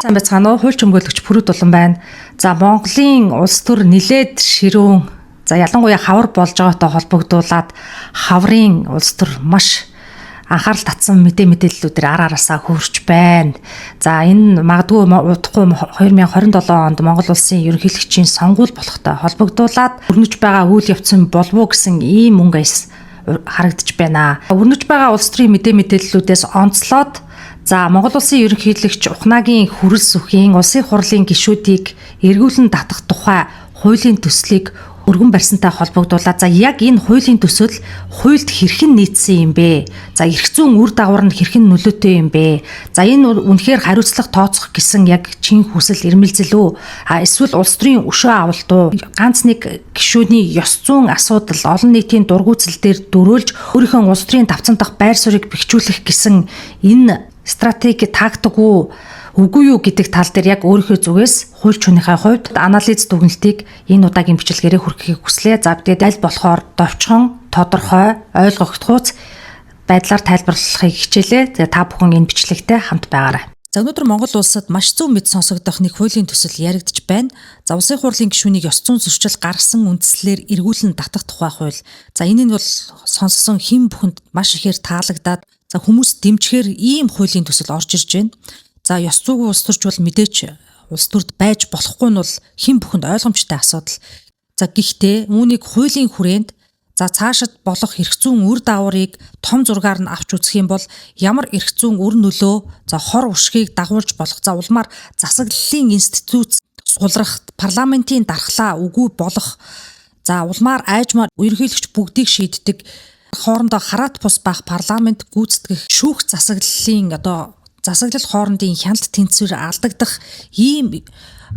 Сайн байцгаана уу? Хууль чөмгөөлөгч Пүрэд Улан байна. За Монголын улс төр нилээд ширүүн ялангуяа хавар болж байгаатай холбогдуулаад хаврын улс төр маш анхаарал татсан мэдээллүүдээр ар араасаа хөрч байна. За энэ магадгүй удахгүй 2027 онд Монгол улсын ерөнхийлөгчийн сонгуул болохтой холбогдуулаад өрнөж байгаа үйл явц болов уу гэсэн ийм мөнгө аяс харагдаж байна. Өрнөж байгаа улс төрийн мэдээллүүдээс онцлоод за Монгол улсын ерөнхийлөгч Ухнагийн хүрэл сүхийн улсын хурлын гишүүдийг эргүүлэн татах тухай хуулийн төслийг өргөн барьсантай холбогдуулаад за яг энэ хуулийн төсөл хуульд хэрхэн нийцсэн юм бэ? За эрх зүйн үр дагавар нь хэрхэн нөлөөтэй юм бэ? За энэ үнэхээр хариуцлага тооцох гэсэн яг чин хүсэл эрмэлзэл үү? Эсвэл улс төрийн өшөө авалт уу? Ганц нэг гишүүний ёс зүйн асуудал олон нийтийн дургуутсал дээр дөрөөлж өөрийнхөө улс төрийн давцан дах байр суурийг бэхжүүлэх гэсэн энэ стратеги тактик үгүй юу гэдэг тал дээр яг өөрийнхөө зүгээс хууль чуныхаа хувьд анализ дүгнэлтийг энэ удаагийн бичлэгээрээ хүргэхийг хүслээ. За тэгээд аль болохоор довчхон, тодорхой, ойлгогдохуйц байдлаар тайлбарлахыг хичээлээ. Тэгээд та бүхэн энэ бичлэгтэй хамт байгаарай. За өнөөдөр Монгол улсад маш зөв мэд сонсогдох нэг хуулийн төсөл яригдж байна. За улсын хурлын гишүүнийг ёс зүйн зөрчил гаргасан үндслээр эргүүлэн татах тухай хууль. За энэ нь бол сонссон хэн бүхэнд маш ихээр таалагдаад за хүмүүс дэмжихээр ийм хуулийн төсөл орж ирж байна. За ёс зүйн улс төрч бол мэдээж улс төрд байж болохгүй нь бол хэн бүхэнд ойлгомжтой асуудал. За гэхдээ үүнийг хуулийн хүрээнд за цаашид болох эрх зүйн үр дагаврыг том зургаар нь авч үзэх юм бол ямар эрх зүйн үр нөлөө за хор уршгийг дагуулж болох за улмаар засаглалын институт сулрах парламентын дархлаа үгүй болох за улмаар айжмаар ерөнхийлөгч бүгдийг шийддэг хоорондоо хараат бус байх парламент гүйцэтгэх шүүх засаглалын засаглал хоорондын хяналт тэнцвэр алдагдах ийм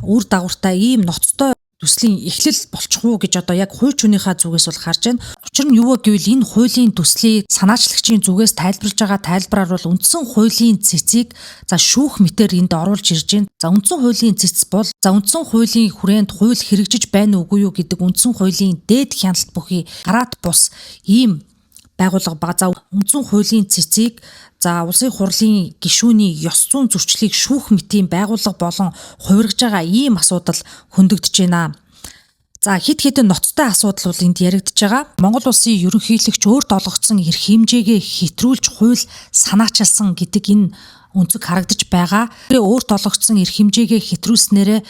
үр дагавартай ийм ноцтой төслийн эхлэл болчих уу гэж яг хууль чуныхаа зүгээс бол харж байна. Учир нь юу вэ гэвэл энэ хуулийн төслийг санаачлагчийн зүгээс тайлбарлаж байгаа тайлбараар бол үндсэн хуулийн цэцийг за шүүх мэтээр энд оруулж ирж байна. За үндсэн хуулийн цэц бол за үндсэн хуулийн хүрээнд хууль хэрэгжиж байна уугүй юу гэдэг үндсэн хуулийн дээд хяналт бүхий гараат бус ийм байгууллага ба за үндсэн хуулийн цэцийг за улсын хурлын гишүүний ёс зүйн зөрчлийг шүүх мэтийн байгууллага болон хувиргаж байгаа ийм асуудал хөндөгдөж байна. За хэд хэдэн ноцтой асуудал бол энд яригдж байгаа. Монгол улсын ерөнхийлөгч өөрт олгогдсон эрх хэмжээгээ хэтрүүлж хууль санаачилсан гэдэг энэ үнцэг харагдаж байгаа. Өөрт олгогдсон эрх хэмжээгээ хэтрүүлснээрээ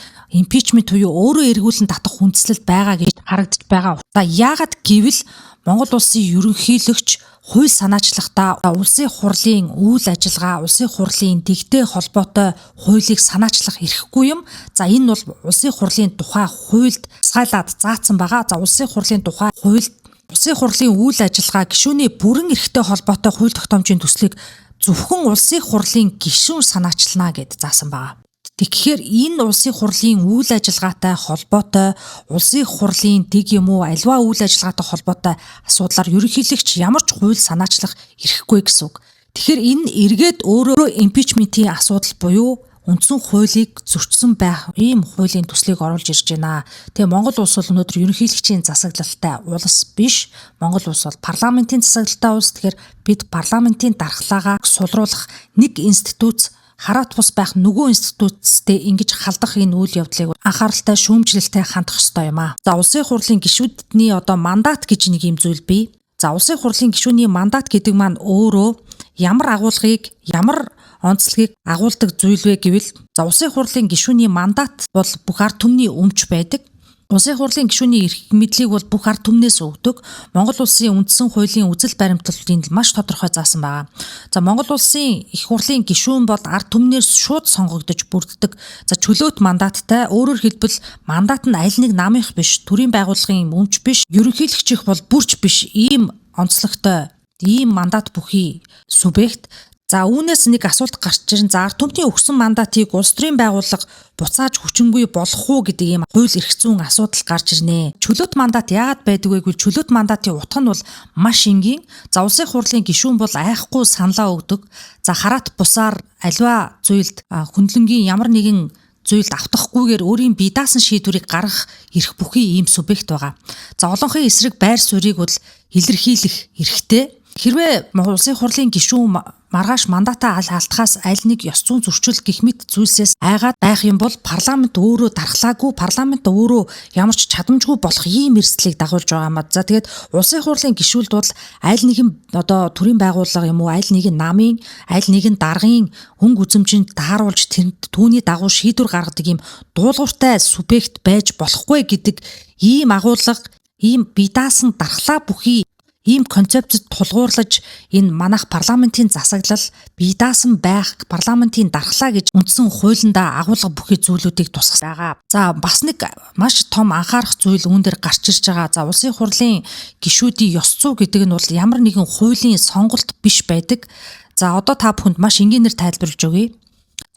импичмент буюу өөрөө эргүүлэн татах хүндэслэл байгаа гэж харагдаж байгаа. За яагаад гэвэл Монгол улсын ерөнхийлөгч хууль санаачлахдаа улсын хурлын үйл ажиллагаа, улсын хурлын тэгтэй холбоотой хуулийг санаачлах эрхгүй юм. За энэ бол улсын хурлын тухай хуульд сайлаад заасан байгаа. За улсын хурлын тухай хуульд улсын хурлын үйл ажиллагаа гишүүний бүрэн эрхтэй холбоотой хууль тогтоомжийн төслийг зөвхөн улсын хурлын гишүүн санаачлана гэд заасан байгаа. Тэгэхээр энэ улсын хурлын үйл ажиллагаатай холбоотой улсын хурлын дэг юм уу альва үйл ажиллагаатай холбоотой асуудлаар ерөнхийлөгч ямар ч хууль санаачлах эрхгүй гэсэн үг. Тэгэхээр энэ эргээд өөрөө импичментийн асуудал буюу үндсэн хуулийг зөрчсөн байх ийм хуулийн төслийг оруулж ирж байна. Тэгээ Монгол улс бол өнөөдөр ерөнхийлөгчийн засаглалтай улс биш. Монгол улс бол парламентын засаглалтай улс. Тэгэхээр бид парламентын дархлаагаа сулруулах нэг институт хараат бус байх нөгөө институттэй ингэж халдах энэ үйл явдлыг анхааралтай шүүмжлэлтэй хандах ёстой юм аа. За улсын хурлын гишүүдний мандат гэж нэг юм зүйл бий. За улсын хурлын гишүүний мандат гэдэг маань өөрөө ямар агуулгыг ямар онцлогийг агуулдаг зүйл вэ гэвэл за улсын хурлын гишүүний мандат бол бүх ард түмний өмч байдаг. Улсын хурлын гишүүний эрх мэдлийг бол бүх ард түмнээс өгдөг. Монгол улсын үндсэн хуулийн үзэл баримтлалыг маш тодорхой заасан байгаа. За Монгол улсын их хурлын гишүүн бол ард түмнээс шууд сонгогдож бүрддэг. За чөлөөт мандаттай өөрөөр хэлбэл мандат нь аль нэг намынх биш, төрийн байгууллагын өмч биш, ерөнхийлөгчийнх бол бүрч биш ийм онцлогтой ийм мандат бүхий субъект. За үүнээс нэг асуулт гарч ирэн за ард түмний өгсөн мандатыг улс төрийн байгууллага буцааж хүчингүй болох уу гэдэг ийм хууль эрх зүйн асуудал гарч ирнэ. Чөлөөт мандат яагаад байдаг вэ гэвэл чөлөөт мандатын утга нь бол маш энгийн. За улсын хурлын гишүүн бол айхгүй саналаа өгдөг. За хараат бусаар аливаа зүйлд хөндлөнгийн ямар нэгэн зүйлд автахгүйгээр өөрийн бие даасан шийдвэрийг гаргах эрх бүхий ийм субъект байгаа. За олонхын эсрэг байр суурийг бол илэрхийлэх эрхтэй. Хэрвээ улсын хурлын гишүүн маргааш мандатаа алдахаас аль нэг ёс зүйн зөрчил гэх мэт зүйлсээс айгаад байх юм бол парламент өөрөө дархлаагүй, парламент өөрөө ямар ч чадамжгүй болох ийм эрсдлийг дагуулж байгаа маа. За тэгээд улсын хурлын гишүүлд бол аль нэгэн одоо төрийн байгууллага юм уу, аль нэгэн намын, аль нэгэн даргын хөнгө үзэмжинд тааруулж түүний дагуу шийдвэр гаргадаг ийм дуулууртай субъект байж болохгүй гэдэг ийм агуулга, ийм бие даасан дархлаа бүхий ийм концепцэд тулгуурлаж энэ манайх парламентын засаглал бие даасан байх парламентын дархлаа гэж үндсэн хуулиндаа агуулга бүхий зүйлүүдийг тусгасан байгаа. За бас нэг маш том анхаарах зүйл үүн дээр гарч ирж байгаа. За улсын хурлын гишүүдийн ёс зүй гэдэг нь бол ямар нэгэн хуулийн сонголт биш байдаг. За одоо та бүхэнд маш энгийнээр тайлбарлаж өгье.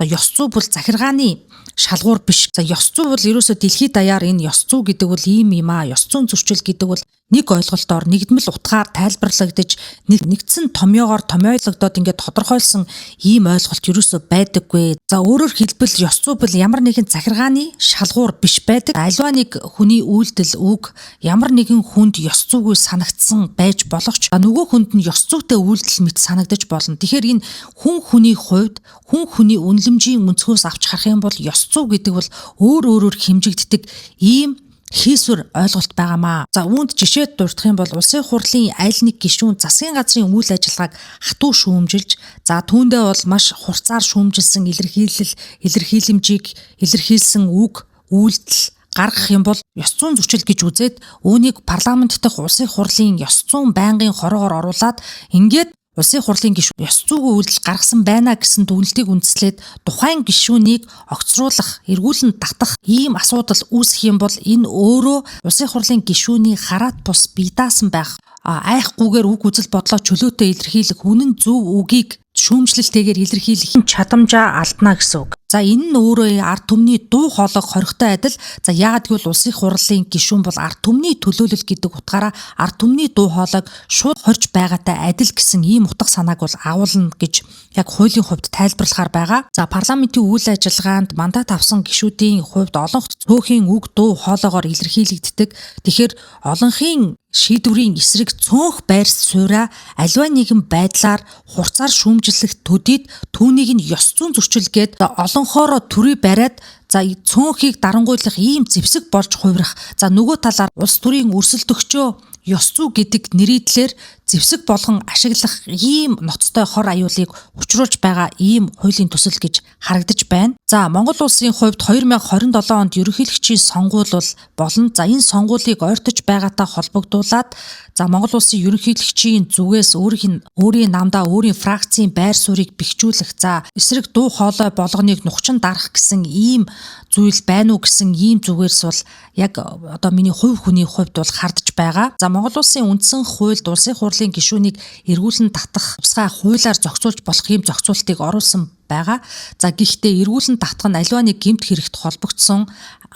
За ёс зүй бол захиргааны шалгуур биш. За ёс зүй бол ерөөсөө дэлхийд даяар энэ ёс зүй гэдэг бол ийм юм аа. Ёс зүйн зөрчил гэдэг бол нэг ойлголтоор нэгдмэл утгаар тайлбарлагдаж нэгдсэн томьёогоор томьёологдоод ингээд тодорхойлсон ийм ойлголт ерөөсөө байдаггүй. За өөрөөр хэлбэл ёс зүй бол ямар нэгэн захиргааны шалгуур биш байдаг. Аливаа нэг хүний үйлдэл үг ямар нэгэн хүнд ёс зүйгүй санагдсан байж болохч нөгөө хүнд нь ёс зүйтэй үйлдэл мэт санагдаж болно. Тэгэхээр энэ хүн хүний хувьд хүн хүний үнэлэмжийн өнцгөөс авч харах юм бол ёс зүй гэдэг бол өөр өөрөөр хэмжигддэг ийм хийсвэр ойлголт байгаамаа. За үүнд жишээд дурдах юм бол улсын хурлын аль нэг гишүүн засгийн газрын үйл ажиллагааг хатуу шүүмжилж, за түүндээ бол маш хурцаар шүүмжилсэн илэрхийлэмжийг илэрхийлсэн үг, үйлдэл гаргах юм бол ёс зүйн зөрчил гэж үзээд үүнийг парламент дахь улсын хурлын ёс зүйн байнгын хороогоор оруулаад ингээд улсын хурлын гишүүн ёс зүйн үйлдэл гаргасан байна гэсэн дүгнэлтийг үндэслээд тухайн гишүүнийг огцруулах, эргүүлэн татах ийм асуудал үүсэх юм бол энэ өөрөө улсын хурлын гишүүний хараат бус бие даасан байх, айхгүйгээр үг үзэл бодлоо чөлөөтэй илэрхийлэх, үнэн зөв үгийг шүүмжлэлтэйгээр илэрхийлэх чадамжаа алдна гэсэн үг. За энэ нь өөрөө ард түмний дуу хоолой хоригтой адил. За яагаад гэвэл улсын хурлын гишүүн бол ард түмний төлөөлөл гэдэг утгаараа ард түмний дуу хоолойг шууд хорж байгаатай адил гэсэн ийм утга санааг бол агуулна гэж яг хуулийн хувьд тайлбарлахаар байгаа. За парламентын үйл ажиллагаанд мандат авсан гишүүдийн хувьд олонх цөөхөн үг дуу хоолойгоор илэрхийлэгддэг. Тэгэхээр олонхын шийдвэрийн эсрэг цөөнх байр сууриа аливаа нэгэн байдлаар хурцаар шүүмжлэх төдийд түүнийг нь ёс зүйн зөрчил гээд олонхоороо төрий бариад за цөөнхийг дарангуйлах ийм зэвсэг болж хувирах. За нөгөө талаар улс төрийн өрсөлдөгчөө ёс зүй гэдэг нэрийдлэр зэвсэг болгон ашиглах ийм ноцтой хор аюулыг учруулж байгаа ийм хуулийн төсөл гэж харагдаж байна. За Монгол улсын хувьд 2027 онд ерөнхийлөгчийн сонгуул болно. За энэ сонгуулийг ойртож байгаатай холбогдуулаад за Монгол улсын ерөнхийлөгчийн зүгээс өөрийн намдаа өөрийн фракцийн байр суурийг бэхжүүлэх, за эсрэг дуу хоолой болгоныг нухчин дарах гэсэн ийм зүйл байна уу гэсэн ийм зүгээрс бол яг одоо миний хувь хүний хувьд бол хардж байгаа. За Монгол улсын үндсэн хуульд улсын хурлын гишүүнийг эргүүлэн татах тусгай хуулиар зохицуулж болох ийм зохицуултыг оруулсан байгаа. За гэхдээ эргүүлэн татах нь аливаа нэг гэмт хэрэгт холбогдсон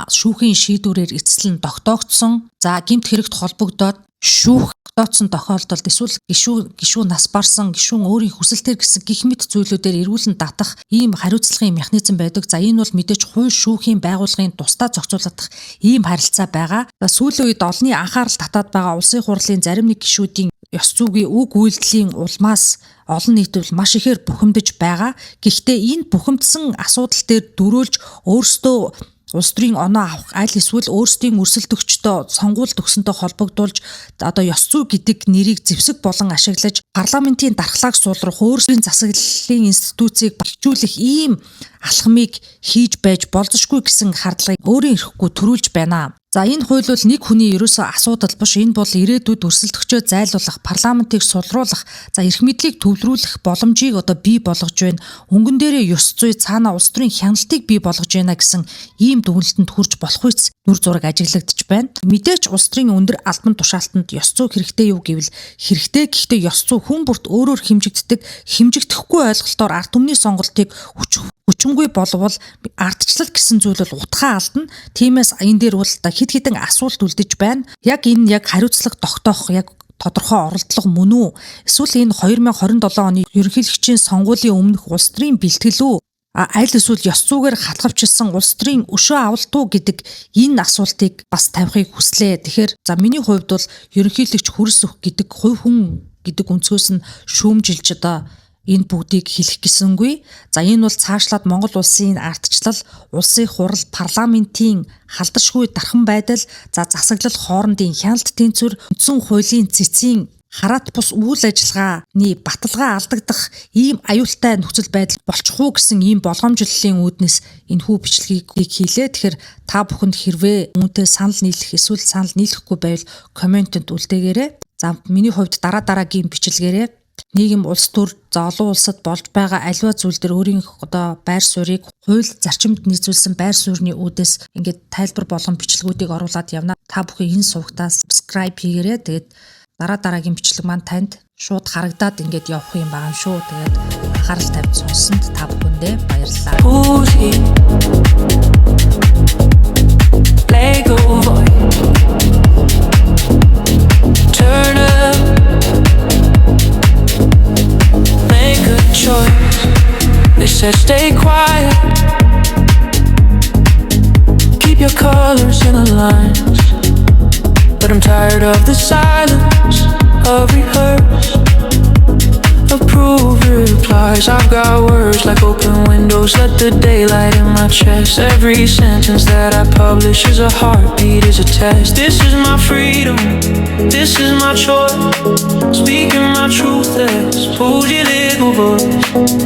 шүүхийн шийдвэрээр эцэслэн тогтоогдсон. За гэмт хэрэгт холбогдоод шүүх тогтооцсон тохиолдолд эсвэл гишүүн нас барсан, гишүүн өөрийн хүсэлтээр гэсэн гих мэт зүйлүүдээр эргүүлэн татах ийм хариуцлагын механизм байдаг. За энэ бол мэдээж хууль шүүхийн байгууллагын тусдаа зохицуулах ийм харилцаа байгаа. За сүүлийн үед олонний анхаарал татаад байгаа улсын хурлын зарим нэг гишүүдийн ёс зүйн үг үйлдэлийн улмаас олон нийт бол маш ихээр бухимдаж байгаа. Гэхдээ энэ бухимдсан асуудал дээр дөрөөлж өөрсдөө улс төрийн оноо авах аль эсвэл өөрсдийн өрсөлдөгчдөө сонгуульд өгсөнтэй холбогдуулж одоо ёс зүй гэдэг нэрийг зэвсэг болон ашиглаж парламентын дархлааг суулгах, өөрсдийн засаглалын институцийг багжуулах ийм алхмыг хийж байж болзошгүй гэсэн хардлагыг өөрийн эрэхгүй төрүүлж байна. За энэ хууль бол нэг хүний ерөөсөө асуудал биш. Энэ бол ирээдүйд өрсөлдөгчөө зайлуулах, парламентыг сулруулах, за эрх мэдлийг төвлөрүүлэх боломжийг одоо бий болгож байна. Өнгөн дээрээ ёс зүй цаана улс төрийн хяналтыг бий болгож байна гэсэн ийм дүгнэлтэнд хүрч болох үс дүр зураг ажиглагдж байна. Мэдээж улс төрийн өндөр албан тушаалтанд ёс зүй хэрэгтэй юу гэвэл хэрэгтэй. Гэхдээ ёс зүй хүн бүрт өөрөөр хэмжигддэг, хэмжигдэхгүй ойлголтоор ард түмний сонголтыг хүчингүй болвол ардчлал гэсэн зүйл бол утгаа алдна. Тиймээс энэ дээр бол хэд хэдэн асуулт үлдэж байна. Яг энэ яг хариуцлага тогтоох яг тодорхой оролдлого мөн үү? Эсвэл энэ 2027 оны ерөнхийлөгчийн сонгуулийн өмнөх улс төрийн бэлтгэл үү? Аль эсвэл ёс зүйгээр хатгавчилсан улс төрийн өшөө авалт уу гэдэг энэ асуултыг бас тавихыг хүслээ. Тэгэхээр за миний хувьд бол ерөнхийлөгч хүрс өгөх гэдэг хувь хүн гэдэг өнцгөөс нь шүүмжилж одоо энэ бүгдийг хэлэх гисэнгүй. За энэ бол цаашлаад Монгол улсын ардчлал, улсын хурал, парламентийн халдашгүй дархан байдал, за засаглал хоорондын хяналт тэнцвэр, үндсэн хуулийн цэцгийн хараат бус үйл ажиллагааны баталгаа алдагдах ийм аюултай нөхцөл байдал болчих уу гэсэн ийм болгоомжлолын үүднээс энэхүү бичлэгийг хийлээ. Тэгэхээр та бүхэнд хэрвээ үүнтэй санал нийлэх эсвэл санал нийлэхгүй байвал комментэнд үлдээгээрэй. За миний хувьд дараагийн бичлэгээрээ нийгэм улс төр за олон улсад болж байгаа аливаа зүйл дээр өөрийнх одоо байр суурийг хууль зарчимд нийцүүлсэн байр суурьны үүдээс ингээд тайлбар болгон бичлэгүүдийг оруулаад явна. Та бүхэн энэ сувгтаа subscribe хийгээрэй. Тэгээд дараагийн бичлэг маань танд шууд харагдаад ингээд явах юм байгаа юм шүү. Тэгээд анхаарал тавьж сонссонд та бүхэндээ баярлалаа. Turn up, make a choice. They said stay quiet, keep your colors in the lines. But I'm tired of the silence, of rehearse, approved replies. I've got words like open windows, let the daylight in my chest. Every sentence that I publish is a heartbeat, is a test. This is my freedom, this is my choice. Speaking my truth as Poojilik voice.